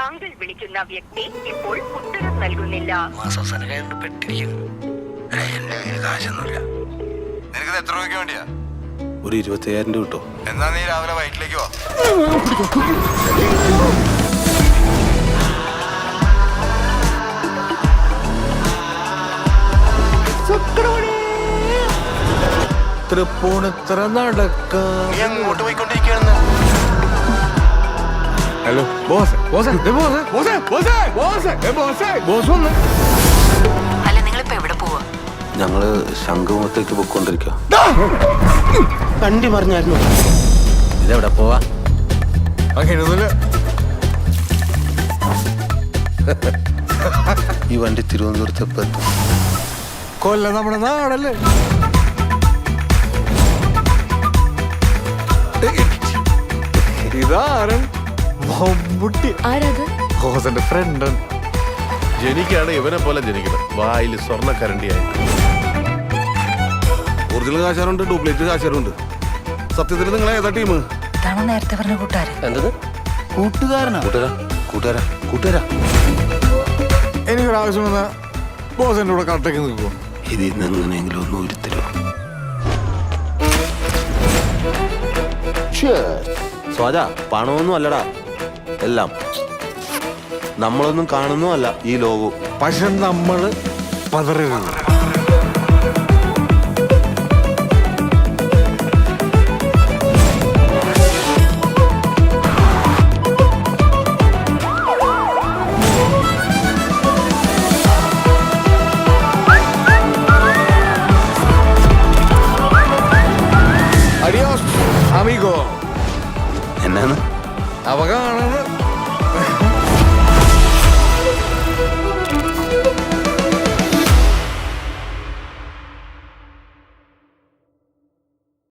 താങ്കൾ വിളിക്കുന്ന വ്യക്തി ഇപ്പോൾ ഉത്തരം നൽകുന്നില്ല. നിനക്ക് എത്ര രൂപയ്ക്ക് വേണ്ടിയാ? ഒരു 25,000 രൂപ കിട്ടോ? എന്നാ നീ രാവിലെ വയറ്റിലേക്ക് വാ. തൃപ്പൂണിത്തറ നടക്കാം. നീ അങ്ങോട്ട് പോയിക്കൊണ്ടിരിക്കുകയാണെന്ന്. Hello boss, boss, boss, boss, boss, boss, boss, boss വന്ന്. അല്ല, നിങ്ങളിപ്പോ എവിടെ പോവാ? ഞങ്ങള് ശംഖുമുഖത്തേക്ക് പോയിക്കൊണ്ടിരിക്കുക. കണ്ടി പറഞ്ഞായിരുന്നു. ഇതെവിടെ പോവാ? അങ്ങനെയൊന്നുമില്ല. ഈ വണ്ടി തിരുവനന്തപുരത്ത് എപ്പോ എത്തും? കൊല്ലം നമ്മുടെ നാടല്ലേ. ഇതാരൻ മമ്മൂട്ടി. ആരാത്? ബോസന്റെ ഫ്രണ്ട്. ജനിക്കാണ് ഇവനെ പോലെ ജനിക്കണം. വായിൽ സ്വർണ്ണക്കരണ്ടിയായി. Original കാശാരുണ്ട്, duplicate കാശാരുണ്ട്. സത്യത്തിൽ നിങ്ങൾ ഏതാ ടീം? ഇതാണോ നേരത്തെ പറഞ്ഞ കൂട്ടുകാരൻ? എന്തത്? കൂട്ടുകാരനാ? കൂട്ടുകാരാ, കൂട്ടുകാരാ, കൂട്ടുകാരാ. എനിക്കൊരാവശ്യം വന്ന ബോസ് എന്റെ കൂടെ കറക്റ്റേക്ക് നിൽക്കുമോ? ഇതിൽ നിന്ന് എങ്ങനെയെങ്കിലും ഒന്ന് ഉരുത്തരുമോ? സ്വാജ, പണമൊന്നും അല്ലടാ എല്ലാം. നമ്മളൊന്നും കാണുന്നതല്ല ഈ ലോകവും. പക്ഷെ നമ്മള് പതറരുത്.